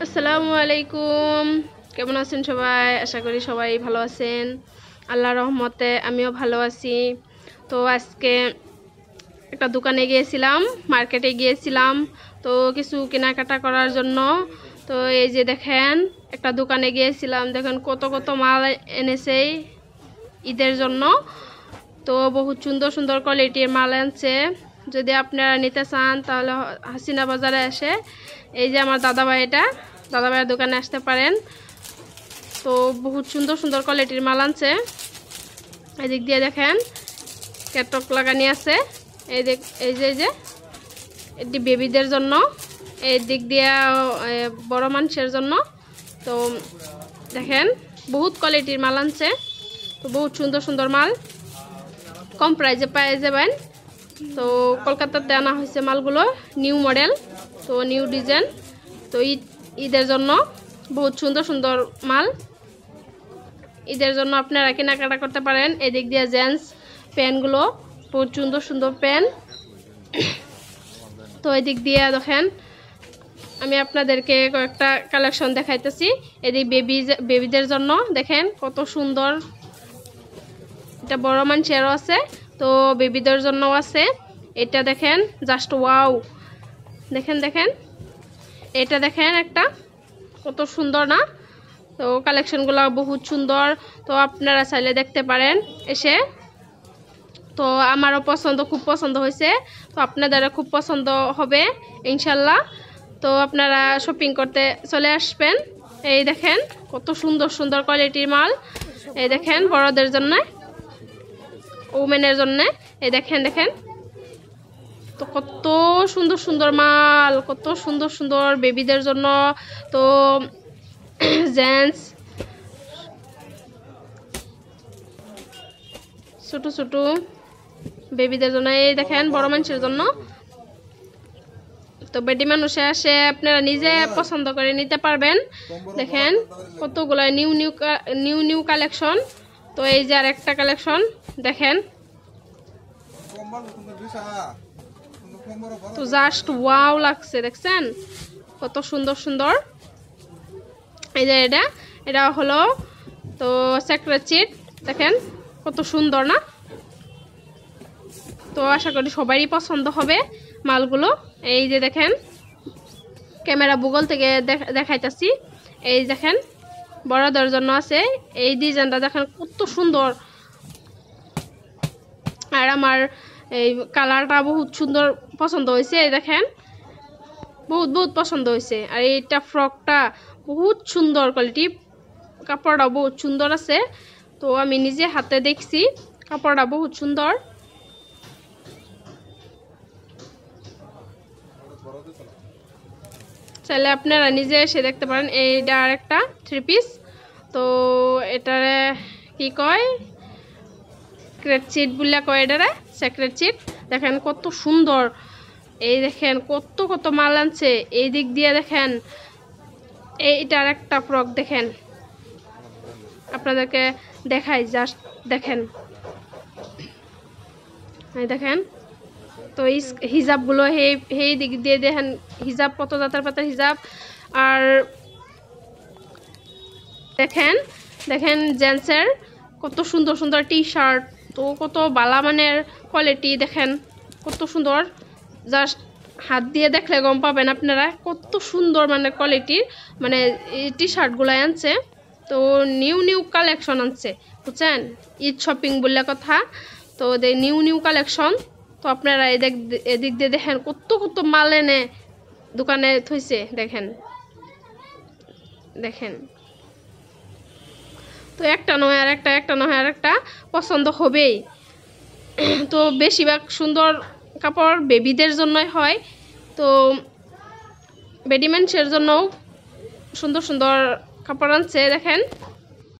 আসসালামু আলাইকুম। কেমন আছেন সবাই? আশা করি সবাই ভালো আছেন। আল্লাহর রহমতে আমিও ভালো আছি। তো আজকে একটা দোকানে গিয়েছিলাম, মার্কেটে গিয়েছিলাম তো কিছু কেনাকাটা করার জন্য। তো এই যে দেখেন, একটা দোকানে গিয়েছিলাম, দেখেন কত কত মাল এনেছে ঈদের জন্য। তো বহুত সুন্দর সুন্দর কোয়ালিটির মাল আনছে। যদি আপনারা নিতে চান তাহলে হাসিনা বাজারে এসে এই যে আমার দাদাভাইয়ের দোকানে আসতে পারেন। তো বহুত সুন্দর সুন্দর কোয়ালিটির মাল আনছে। এদিক দিয়ে দেখেন ক্যাটলগ লাগানি আছে। এই যে এটি বেবিদের জন্য, এই দিক দিয়ে বড় মানুষের জন্য। তো দেখেন বহুত কোয়ালিটির মাল আনছে। তো বহুত সুন্দর সুন্দর মাল কম প্রাইসে পেয়ে যাবেন। তো কলকাতাতে আনা হয়েছে মালগুলো, নিউ মডেল, তো নিউ ডিজাইন। তো ঈদের জন্য বহুত সুন্দর সুন্দর মাল, ঈদের জন্য আপনারা কেনাকাটা করতে পারেন। এদিক দিয়ে জেন্টস প্যান্টগুলো, বহুত সুন্দর সুন্দর প্যান্ট। তো এদিক দিয়ে দেখেন আমি আপনাদেরকে কয়েকটা কালেকশন দেখাইতেছি। এদিক বেবিদের জন্য দেখেন কত সুন্দর, এটা বড় মানুষেরও আছে, তো বেবিদের জন্যও আছে। এটা দেখেন জাস্ট ওয়াও, দেখেন দেখেন এটা দেখেন একটা কত সুন্দর না? তো কালেকশনগুলো বহুত সুন্দর। তো আপনারা চাইলে দেখতে পারেন এসে। তো আমারও খুব পছন্দ হয়েছে, তো আপনাদেরও খুব পছন্দ হবে ইনশাল্লাহ। তো আপনারা শপিং করতে চলে আসবেন। এই দেখেন কত সুন্দর সুন্দর কোয়ালিটির মাল। এই দেখেন বড়দের জন্য, ওমেনের জন্য। এই দেখেন দেখেন তো কত সুন্দর সুন্দর মাল, কত সুন্দর সুন্দর বেবিদের জন্য। তো জেন্টস ছোট ছোট বেবিদের জন্য, এই দেখেন বড় মানুষের জন্য। তো বেডি মানুষে আসে আপনারা নিজে পছন্দ করে নিতে পারবেন। দেখেন কতগুলো new new new new collection. তো এই যে আর একটা কালেকশন দেখেন, তো জাস্ট ওয়াও লাগছে, দেখছেন কত সুন্দর সুন্দর। এই যে এটা হলো তো সেক্রেট চিট, দেখেন কত সুন্দর না? তো আশা করি সবারই পছন্দ হবে মালগুলো। এই যে দেখেন ক্যামেরা গুগল থেকে দেখাইতেছি। এই দেখেন বড়দের জন্য আছে, এই ডিজাইনটা দেখেন কত সুন্দর। আর আমার এই কালারটা বহুত সুন্দর পছন্দ হয়েছে। এই দেখেন বহুত বহুত পছন্দ হয়েছে। আর এইটা ফ্রকটা বহুত সুন্দর কোয়ালিটি, কাপড়টা বহুত সুন্দর আছে। তো আমি নিজে হাতে দেখছি, কাপড়টা বহুত সুন্দর। চাইলে আপনারা নিজে এসে দেখতে পারেন। এইটা আর একটা 3 পিস। তো এটারে কি কয়, সিক্রেট চিট বলে কয়, এটারে সিক্রেট চিট। দেখেন কত সুন্দর। এই দেখেন কত কত মাল আনছে। এই দিক দিয়ে দেখেন এইটা আর একটা ফ্রক, দেখেন আপনাদেরকে দেখাই, জাস্ট দেখেন। এই দেখেন তো হিজাবগুলো সেই দিক দিয়ে দেখেন, হিজাব কত জাতের পাতার হিজাব। আর দেখেন দেখেন জেন্টসের কত সুন্দর সুন্দর টি শার্ট, তো কত বালা মানের কোয়ালিটি, দেখেন কত সুন্দর। জাস্ট হাত দিয়ে দেখলে গম পাবেন আপনারা কত সুন্দর মানে কোয়ালিটির, মানে এই টি শার্টগুলো আনছে। তো নিউ নিউ কালেকশন আনছে, বুঝছেন? ঈদ শপিং বললে কথা। তো নিউ নিউ কালেকশন। তো আপনারা এদিক দিয়ে দেখেন কত কত মাল এনে দোকানে থইছে, দেখেন দেখেন। তো একটা নয় আর একটা, একটা নয় আর একটা পছন্দ হবেই। তো বেশিরভাগ সুন্দর কাপড় বেবিদের জন্যই হয়। তো বেডি মানুষের জন্যও সুন্দর সুন্দর কাপড় আনছে, দেখেন।